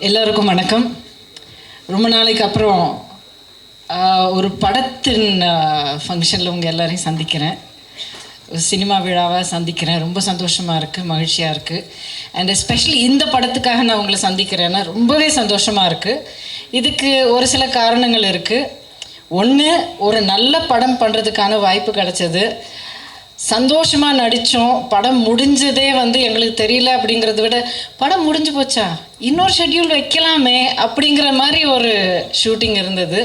எல்லோருக்கும் வணக்கம். ரொம்ப நாளைக்கு அப்புறம் ஒரு படத்தின் ஃபங்க்ஷனில் உங்கள் எல்லோரையும் சந்திக்கிறேன். சினிமா விழாவை சந்திக்கிறேன். ரொம்ப சந்தோஷமாக இருக்குது, மகிழ்ச்சியாக இருக்குது. அண்ட் எஸ்பெஷலி இந்த படத்துக்காக நான் உங்களை சந்திக்கிறேன்னா ரொம்பவே சந்தோஷமாக இருக்குது. இதுக்கு ஒரு சில காரணங்கள் இருக்குது. ஒன்று, ஒரு நல்ல படம் பண்ணுறதுக்கான வாய்ப்பு கிடச்சது. சந்தோஷமாக நடித்தோம். படம் முடிஞ்சதே எங்களுக்கு தெரியல அப்படிங்கிறத விட, படம் முடிஞ்சு போச்சா, இன்னொரு ஷெட்யூல் வைக்கலாமே அப்படிங்கிற மாதிரி ஒரு ஷூட்டிங் இருந்தது.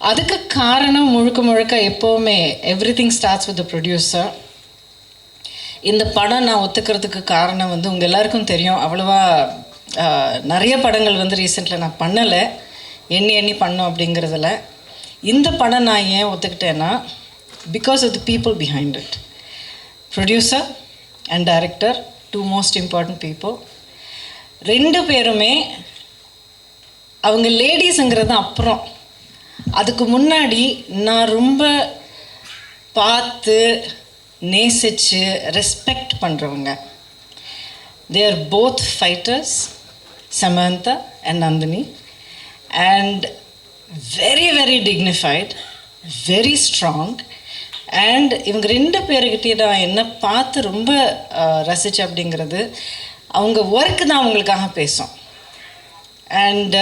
அதுக்கு காரணம் முழுக்க முழுக்க எப்போவுமே everything starts with the producer. இந்த படம் நான் ஒத்துக்கிறதுக்கு காரணம் உங்கள் எல்லாருக்கும் தெரியும். அவ்வளோவா நிறைய படங்கள் ரீசெண்டில் நான் பண்ணலை, எண்ணி பண்ணோம் அப்படிங்கிறதுல. இந்த படம் நான் ஏன் ஒத்துக்கிட்டேன்னா, because of the people behind it. Producer and director, two most important people. ரெண்டு பேருமே அவங்க லேடிஸுங்கிறது அப்புறம். அதுக்கு முன்னாடி நான் ரொம்ப பார்த்து நேசித்து ரெஸ்பெக்ட் பண்ணுறவங்க. they are both fighters, Samantha and Nandini, and very very dignified, very strong. And இவங்க ரெண்டு பேர்கிட்டே நான் என்ன பார்த்து ரொம்ப ரசித்தேன் அப்படிங்கிறது, அவங்க ஒர்க்கு தான் அவங்களுக்காக பேசும். அண்ட்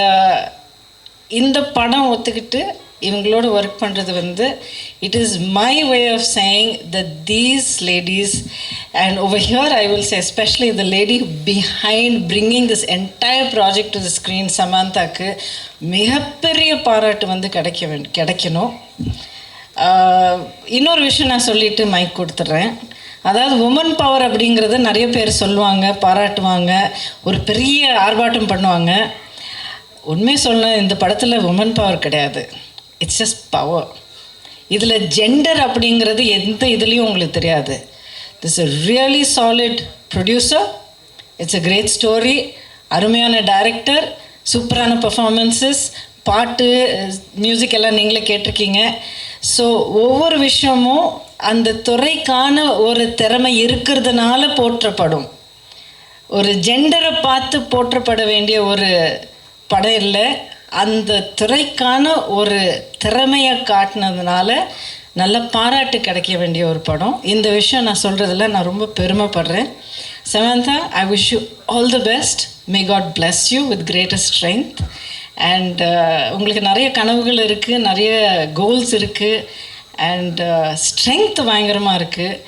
இந்த படம் ஒத்துக்கிட்டு இவங்களோட ஒர்க் பண்ணுறது it is my way of saying that these ladies, and over here I will say especially the lady behind bringing this entire project to the screen, சமந்தாக்கு மிகப்பெரிய பாராட்டு கிடைக்கணும். இன்னொரு விஷயம் நான் சொல்லிவிட்டு மைக் கொடுத்துட்றேன். அதாவது உமன் பவர் அப்படிங்கிறது நிறைய பேர் சொல்லுவாங்க, பாராட்டுவாங்க, ஒரு பெரிய ஆர்ப்பாட்டம் பண்ணுவாங்க. உண்மையை சொன்ன, இந்த படத்தில் உமன் பவர் கிடையாது, இட்ஸ் ஜஸ்ட் பவர். இதில் ஜெண்டர் அப்படிங்கிறது எந்த இதுலேயும் உங்களுக்கு தெரியாது. This a really solid producer, it's a great story, அருமையான டைரக்டர், சூப்பரான பர்ஃபார்மன்ஸஸ், பாட்டு, மியூசிக் எல்லாம் நீங்களே கேட்டிருக்கீங்க. ஸோ ஒவ்வொரு விஷயமும் அந்த துறைக்கான ஒரு திறமை இருக்கிறதுனால போற்றப்படும். ஒரு ஜெண்டரை பார்த்து போற்றப்பட வேண்டிய ஒரு படம் இல்லை, அந்த துறைக்கான ஒரு திறமையை காட்டினதுனால நல்ல பாராட்டு கிடைக்க வேண்டிய ஒரு படம். இந்த விஷயம் நான் சொல்கிறதுல நான் ரொம்ப பெருமைப்படுறேன். Samantha, I wish you all the best. May God bless you with greater strength. And உங்களுக்கு நிறைய கனவுகள் இருக்குது, நிறைய கோல்ஸ் இருக்குது, அண்ட் ஸ்ட்ரென்த் பயங்கரமாக இருக்குது.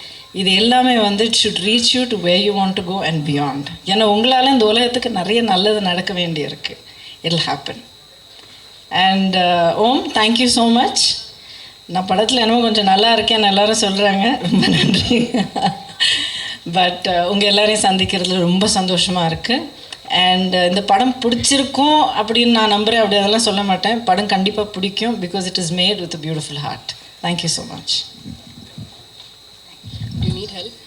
இது எல்லாமே it should reach you to where you want to go and beyond. ஏன்னா உங்களால் இந்த உலகத்துக்கு நிறைய நல்லது நடக்க வேண்டி இருக்குது. It will happen. And um, thank you so much. நான் படத்தில் என்னமோ கொஞ்சம் நல்லா இருக்கேன்னு எல்லோரும் சொல்கிறாங்க, ரொம்ப நன்றி. பட் உங்கள் எல்லோரையும் சந்திக்கிறதுல ரொம்ப சந்தோஷமாக இருக்குது. அண்ட் இந்த படம் பிடிச்சிருக்கும் அப்படின்னு நான் நம்புகிறேன். அப்படி அதெல்லாம் சொல்ல மாட்டேன். படம் கண்டிப்பாக பிடிக்கும், because it is made with a beautiful heart. Thank you so much. You need help?